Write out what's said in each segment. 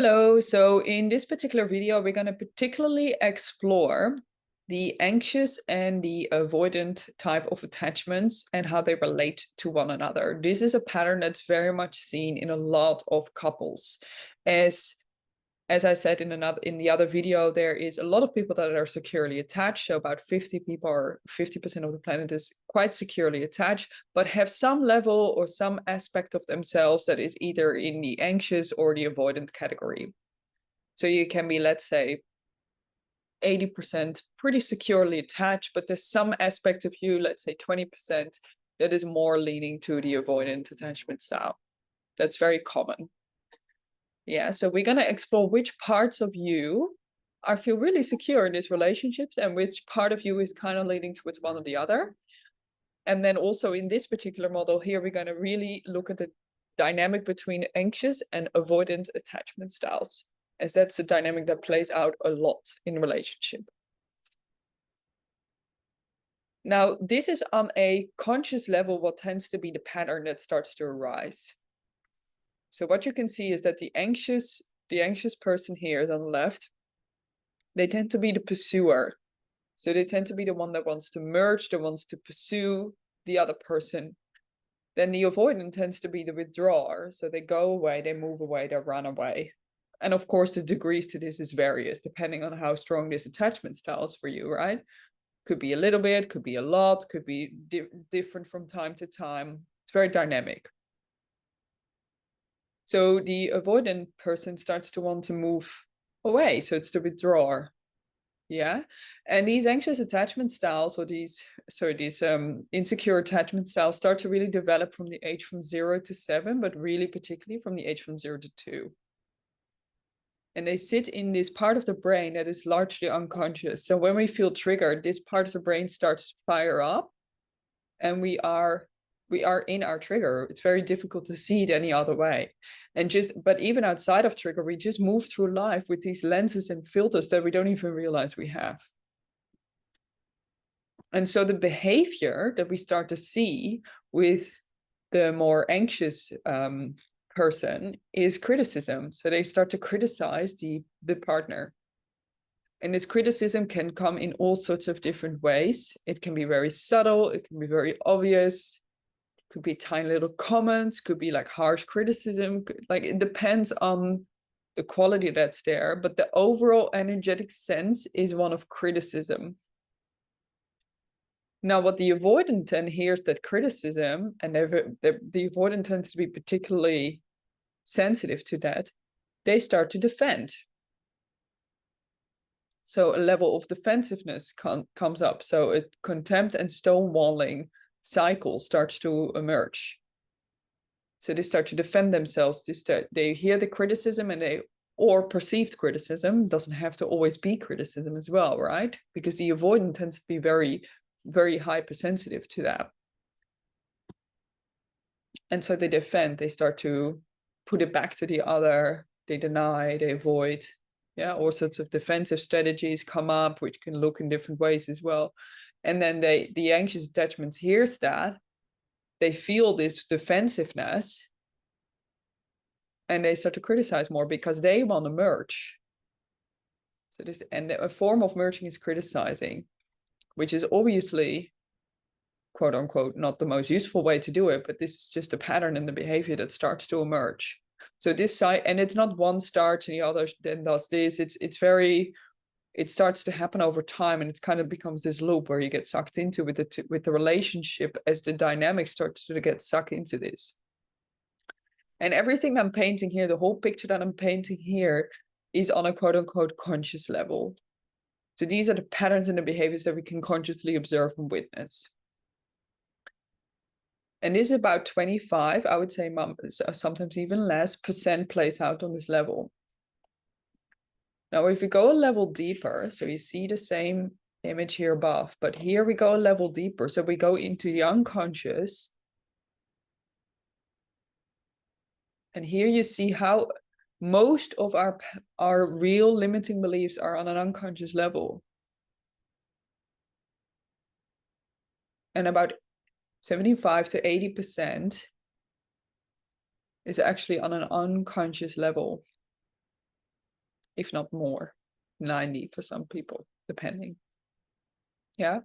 Hello, so in this particular video, we're going to particularly explore the anxious and the avoidant type of attachments and how they relate to one another. This is a pattern that's very much seen in a lot of couples. As I said in the other video, there is a lot of people that are securely attached. So about 50 people or 50% of the planet is quite securely attached, but have some level or some aspect of themselves that is either in the anxious or the avoidant category. So you can be, let's say, 80% pretty securely attached, but there's some aspect of you, let's say 20%, that is more leaning to the avoidant attachment style. That's very common. Yeah, so we're going to explore which parts of you feel really secure in these relationships and which part of you is kind of leaning towards one or the other. And then also in this particular model here, we're going to really look at the dynamic between anxious and avoidant attachment styles, as that's a dynamic that plays out a lot in relationship. Now, this is on a conscious level what tends to be the pattern that starts to arise. So what you can see is that the anxious person here on the left, they tend to be the pursuer. So they tend to be the one that wants to merge, that wants to pursue the other person. Then the avoidant tends to be the withdrawer. So they go away, they move away, they run away. And of course, the degrees to this is various, depending on how strong this attachment style is for you, right? Could be a little bit, could be a lot, could be different from time to time. It's very dynamic. So the avoidant person starts to want to move away. So it's the withdrawer. Yeah. And these anxious attachment styles or these insecure attachment styles start to really develop from the age from 0 to 7, but really particularly from the age from 0 to 2. And they sit in this part of the brain that is largely unconscious. So when we feel triggered, this part of the brain starts to fire up and we are in our trigger. It's very difficult to see it any other way. But even outside of trigger, we just move through life with these lenses and filters that we don't even realize we have. And so the behavior that we start to see with the more anxious person is criticism. So they start to criticize the partner. And this criticism can come in all sorts of different ways. It can be very subtle, it can be very obvious, could be tiny little comments, could be like harsh criticism, like it depends on the quality that's there, but the overall energetic sense is one of criticism. Now, what the avoidant then hears that criticism, and the avoidant tends to be particularly sensitive to that, they start to defend. So a level of defensiveness comes up. So a contempt and stonewalling cycle starts to emerge. So they start to defend themselves. They hear the criticism or perceived criticism. Doesn't have to always be criticism as well, right? Because the avoidant tends to be very, very hypersensitive to that. And so they defend, they start to put it back to the other, they deny, they avoid. Yeah, all sorts of defensive strategies come up, which can look in different ways as well. And then the anxious attachment hears that, they feel this defensiveness, and they start to criticize more because they want to merge. So a form of merging is criticizing, which is obviously, quote unquote, not the most useful way to do it, but this is just a pattern in the behavior that starts to emerge. So this side, and it's not one starts and the other then does this. It starts to happen over time, and it kind of becomes this loop where you get sucked into with the relationship as the dynamics start to get sucked into this. And everything I'm painting here, the whole picture that I'm painting here, is on a quote unquote conscious level. So these are the patterns and the behaviors that we can consciously observe and witness. And this is about 25, I would say sometimes even less, % plays out on this level. Now, if we go a level deeper, so you see the same image here above, but here we go a level deeper. So we go into the unconscious. And here you see how most of our real limiting beliefs are on an unconscious level. And about 75 to 80% is actually on an unconscious level. if not more, 90 for some people, depending. Yeah.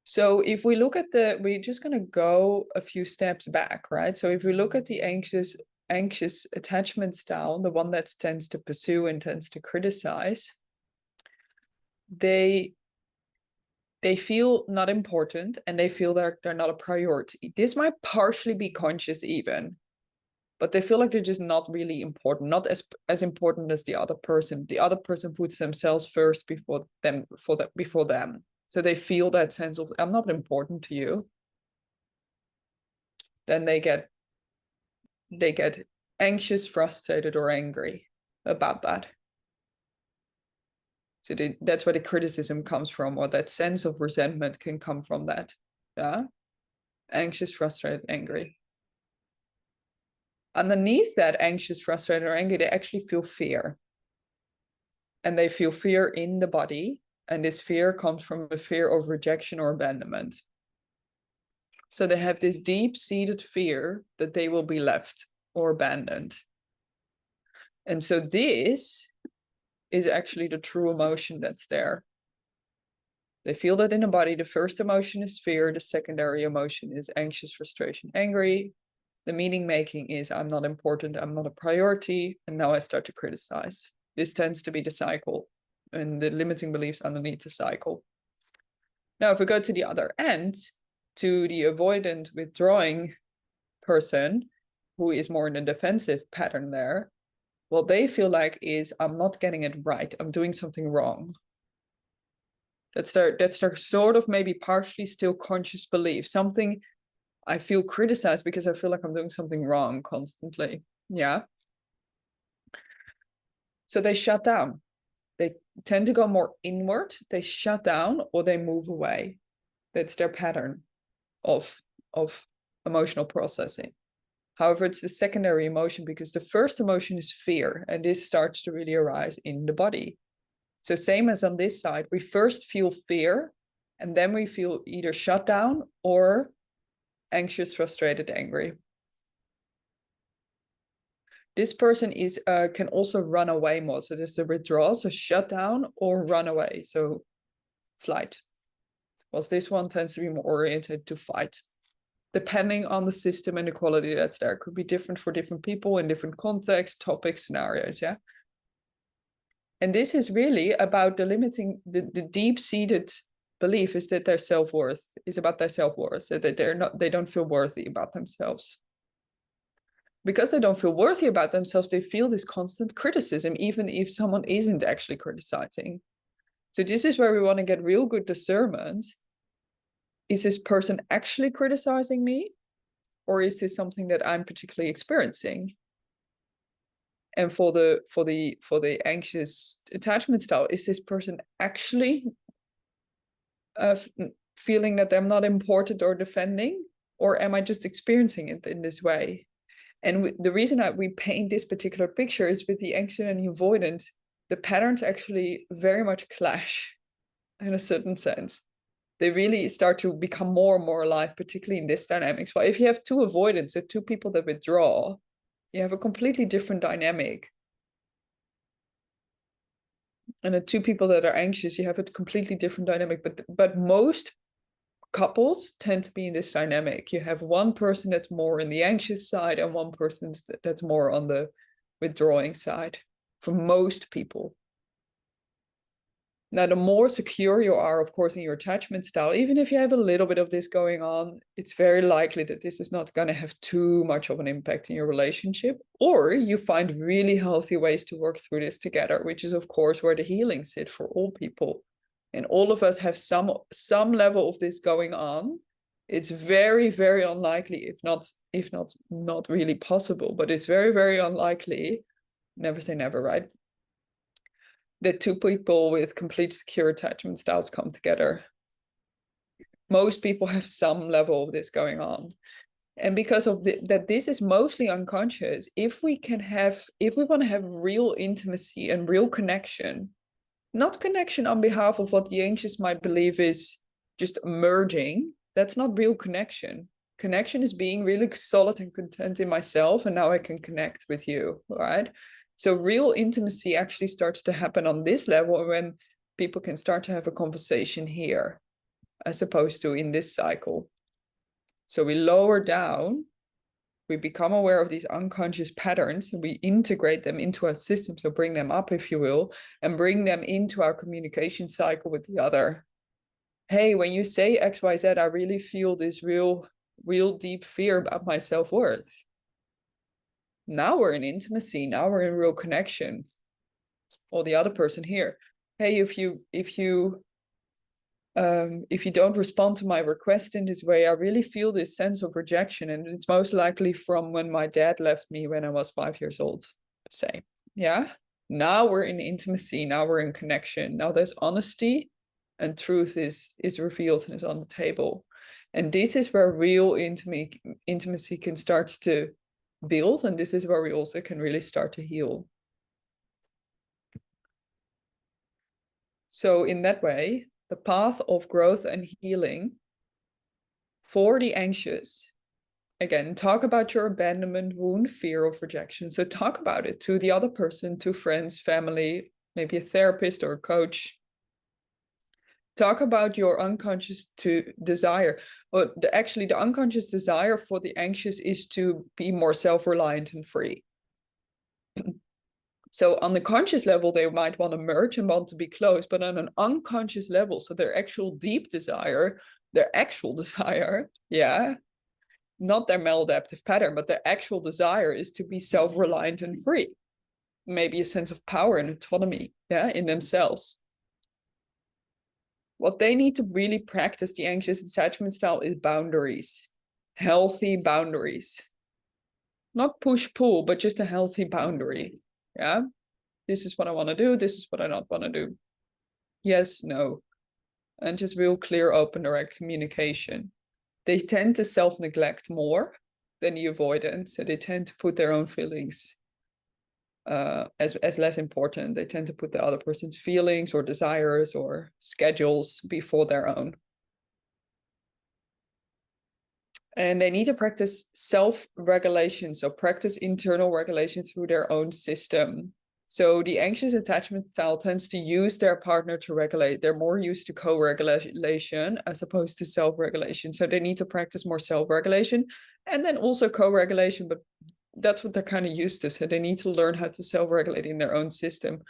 So if we look at we're just going to go a few steps back, right? So if we look at the anxious attachment style, the one that tends to pursue and tends to criticize, they feel not important and they feel they're not a priority. This might partially be conscious even, but they feel like they're just not really important, not as important as the other person. The other person puts themselves first before them. So they feel that sense of, I'm not important to you. Then they get anxious, frustrated, or angry about that. So that's where the criticism comes from, or that sense of resentment can come from that. Yeah. Anxious, frustrated, angry. Underneath that anxious, frustrated, or angry, they actually feel fear. And they feel fear in the body. And this fear comes from a fear of rejection or abandonment. So they have this deep-seated fear that they will be left or abandoned. And so this is actually the true emotion that's there. They feel that in the body. The first emotion is fear. The secondary emotion is anxious, frustration, angry. The meaning making is, I'm not important, I'm not a priority, and now I start to criticize. This tends to be the cycle and the limiting beliefs underneath the cycle. Now, if we go to the other end, to the avoidant withdrawing person, who is more in a defensive pattern there, what they feel like is, I'm not getting it right, I'm doing something wrong. That's their sort of maybe partially still conscious belief. Something, I feel criticized because I feel like I'm doing something wrong constantly. Yeah. So they shut down. They tend to go more inward. They shut down or they move away. That's their pattern of emotional processing. However, it's the secondary emotion because the first emotion is fear, and this starts to really arise in the body. So same as on this side, we first feel fear, and then we feel either shut down or anxious, frustrated, angry. This person can also run away more. So there's the withdrawal, so shut down or run away, so flight. Whilst this one tends to be more oriented to fight. Depending on the system and the quality that's there. It could be different for different people in different contexts, topics, scenarios, yeah? And this is really about the deep-seated belief is that their self-worth is about their self-worth, so that they don't feel worthy about themselves. Because they don't feel worthy about themselves, they feel this constant criticism, even if someone isn't actually criticizing. So this is where we want to get real good discernment. Is this person actually criticizing me? Or is this something that I'm particularly experiencing? And for the anxious attachment style, is this person actually feeling that I'm not important or defending? Or am I just experiencing it in this way? And the reason we paint this particular picture is with the anxious and the avoidant, the patterns actually very much clash in a certain sense. They really start to become more and more alive, particularly in this dynamics. Well, if you have two avoidants, so two people that withdraw, you have a completely different dynamic. And the two people that are anxious, you have a completely different dynamic. But most couples tend to be in this dynamic. You have one person that's more in the anxious side and one person that's more on the withdrawing side for most people. Now, the more secure you are, of course, in your attachment style, even if you have a little bit of this going on, it's very likely that this is not going to have too much of an impact in your relationship, or you find really healthy ways to work through this together, which is, of course, where the healing sits for all people. And all of us have some level of this going on. It's very, very unlikely, if not really possible, but it's very, very unlikely. Never say never, right? That two people with complete secure attachment styles come together. Most people have some level of this going on. And because of that this is mostly unconscious, if we want to have real intimacy and real connection, not connection on behalf of what the anxious might believe is just merging, that's not real connection. Connection is being really solid and content in myself, and now I can connect with you, right? So real intimacy actually starts to happen on this level when people can start to have a conversation here, as opposed to in this cycle. So we lower down, we become aware of these unconscious patterns, and we integrate them into our system, so bring them up, if you will, and bring them into our communication cycle with the other. Hey, when you say XYZ, I really feel this real deep fear about my self-worth. Now we're in intimacy, now we're in real connection. Or the other person here, hey, if you don't respond to my request in this way, I really feel this sense of rejection, and it's most likely from when my dad left me when I was 5 years old, say. Yeah, now we're in intimacy, now we're in connection, now there's honesty and truth is revealed and is on the table. And this is where real intimacy can start to build, and this is where we also can really start to heal. So in that way, the path of growth and healing for the anxious, again, talk about your abandonment wound, fear of rejection. So talk about it to the other person, to friends, family, maybe a therapist or a coach. Talk about your unconscious desire. Or actually, the unconscious desire for the anxious is to be more self-reliant and free. So on the conscious level, they might want to merge and want to be close, but on an unconscious level, so their actual deep desire, yeah, not their maladaptive pattern, but their actual desire is to be self-reliant and free. Maybe a sense of power and autonomy, yeah, in themselves. What they need to really practice, the anxious attachment style, is boundaries, healthy boundaries. Not push-pull, but just a healthy boundary, yeah? This is what I want to do. This is what I don't want to do. Yes, no. And just real clear, open, direct communication. They tend to self-neglect more than the avoidant. So they tend to put their own feelings as less important. They tend to put the other person's feelings or desires or schedules before their own. And they need to practice self-regulation. So practice internal regulation through their own system. So the anxious attachment style tends to use their partner to regulate. They're more used to co-regulation as opposed to self-regulation. So they need to practice more self-regulation and then also co-regulation, but that's what they're kind of used to. So they need to learn how to self-regulate in their own system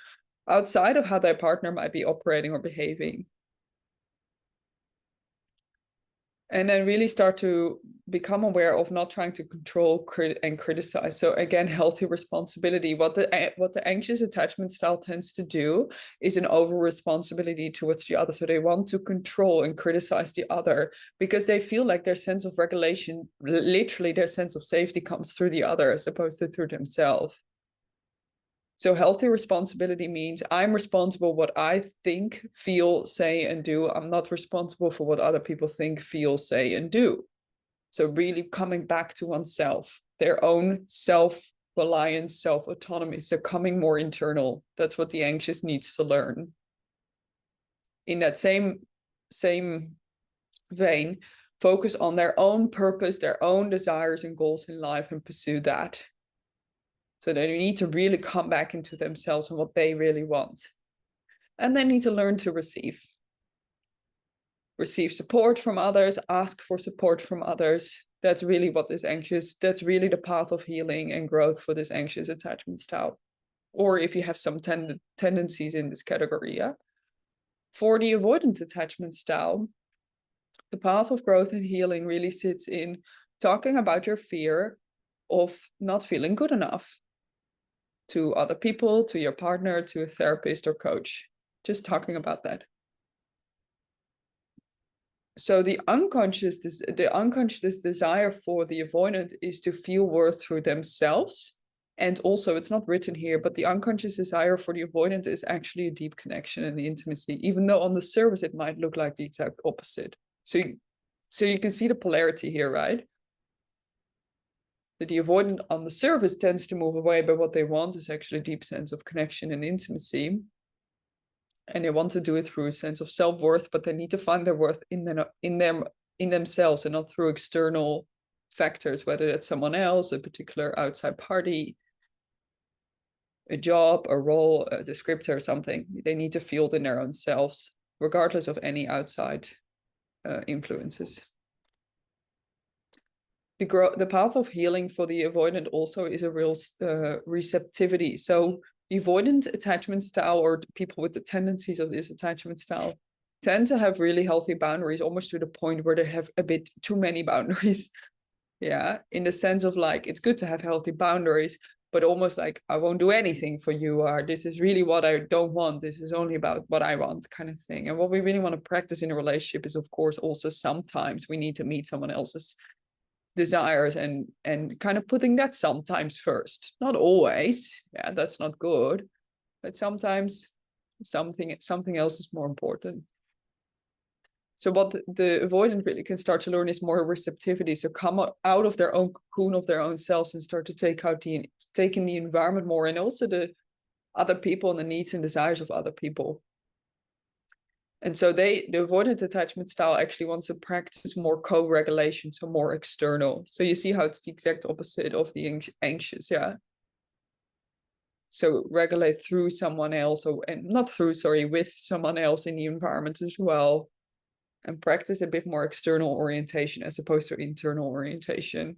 outside of how their partner might be operating or behaving. And then really start to become aware of not trying to control and criticize. So again, healthy responsibility. What the anxious attachment style tends to do is an over responsibility towards the other. So they want to control and criticize the other because they feel like their sense of regulation, literally their sense of safety, comes through the other as opposed to through themselves. So healthy responsibility means I'm responsible what I think, feel, say, and do. I'm not responsible for what other people think, feel, say, and do. So really coming back to oneself, their own self-reliance, self-autonomy. So coming more internal. That's what the anxious needs to learn. In that same vein, focus on their own purpose, their own desires and goals in life, and pursue that. So they need to really come back into themselves and what they really want. And they need to learn to receive support from others, ask for support from others. That's really what this anxious, that's really the path of healing and growth for this anxious attachment style. Or if you have some tendencies in this category, yeah. For the avoidant attachment style, the path of growth and healing really sits in talking about your fear of not feeling good enough to other people, to your partner, to a therapist or coach. Just talking about that. So the unconscious desire for the avoidant is to feel worth through themselves. And also, it's not written here, but the unconscious desire for the avoidant is actually a deep connection and intimacy, even though on the surface it might look like the exact opposite. So you can see the polarity here, right? That the avoidant on the surface tends to move away, but what they want is actually a deep sense of connection and intimacy. And they want to do it through a sense of self-worth, but they need to find their worth in themselves and not through external factors, whether that's someone else, a particular outside party, a job, a role, a descriptor, or something. They need to feel it in their own selves, regardless of any outside influences. The path of healing for the avoidant also is a real receptivity. So the avoidant attachment style, or people with the tendencies of this attachment style, tend to have really healthy boundaries, almost to the point where they have a bit too many boundaries. Yeah, in the sense of like, it's good to have healthy boundaries, but almost like, I won't do anything for you, or this is really what I don't want, this is only about what I want, kind of thing. And what we really want to practice in a relationship is, of course, also sometimes we need to meet someone else's desires and kind of putting that sometimes first. Not always, yeah, that's not good, but sometimes something else is more important. So what the avoidant really can start to learn is more receptivity. So come out of their own cocoon of their own selves and start to take in the environment more, and also the other people and the needs and desires of other people. And so the avoidant attachment style actually wants to practice more co-regulation, so more external. So you see how it's the exact opposite of the anxious, yeah? So regulate through someone else, with someone else in the environment as well. And practice a bit more external orientation as opposed to internal orientation.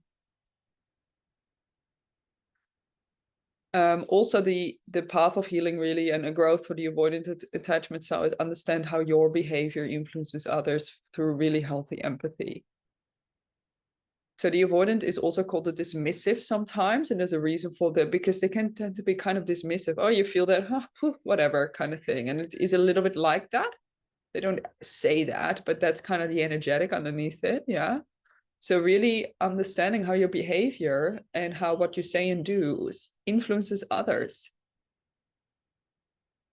Also, the path of healing really, and a growth for the avoidant attachment style, is understand how your behavior influences others through really healthy empathy. So the avoidant is also called the dismissive sometimes, and there's a reason for that, because they can tend to be kind of dismissive. Oh, you feel that, whatever, kind of thing. And it is a little bit like that. They don't say that, but that's kind of the energetic underneath it, yeah. So really understanding how your behavior and how what you say and do influences others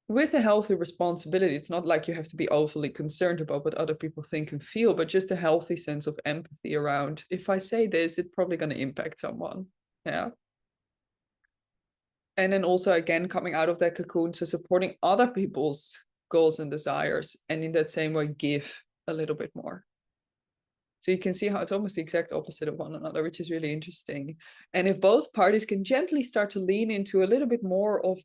with a healthy responsibility. It's not like you have to be overly concerned about what other people think and feel, but just a healthy sense of empathy around, if I say this, it's probably going to impact someone. Yeah. And then also, again, coming out of that cocoon, so supporting other people's goals and desires, and in that same way, give a little bit more. So you can see how it's almost the exact opposite of one another, which is really interesting. And if both parties can gently start to lean into a little bit more of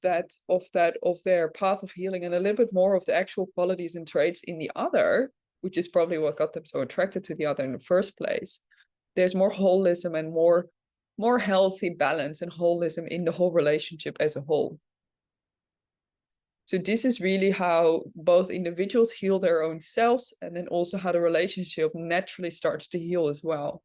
their path of healing, and a little bit more of the actual qualities and traits in the other, which is probably what got them so attracted to the other in the first place, there's more holism and more healthy balance and holism in the whole relationship as a whole. So this is really how both individuals heal their own selves, and then also how the relationship naturally starts to heal as well.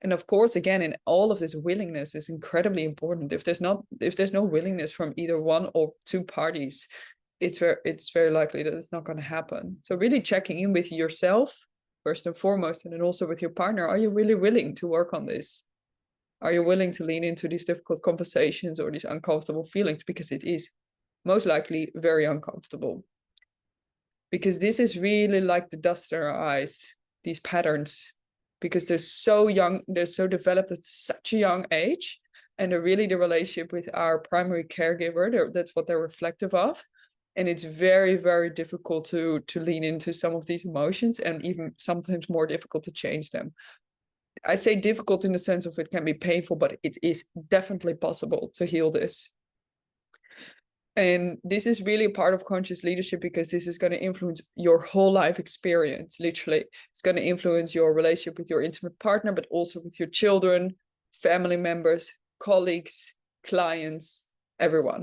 And of course, again, in all of this, willingness is incredibly important. If there's no willingness from either one or two parties, it's very likely that it's not going to happen. So really checking in with yourself first and foremost, and then also with your partner. Are you really willing to work on this? Are you willing to lean into these difficult conversations or these uncomfortable feelings? Because it is most likely very uncomfortable, because this is really like the dust in our eyes, these patterns, because they're so young, they're so developed at such a young age, and they're really the relationship with our primary caregiver. That's what they're reflective of. And it's very, very difficult to lean into some of these emotions, and even sometimes more difficult to change them. I say difficult in the sense of it can be painful, but it is definitely possible to heal this. And this is really a part of conscious leadership, because this is going to influence your whole life experience, literally. It's going to influence your relationship with your intimate partner, but also with your children, family members, colleagues, clients, everyone.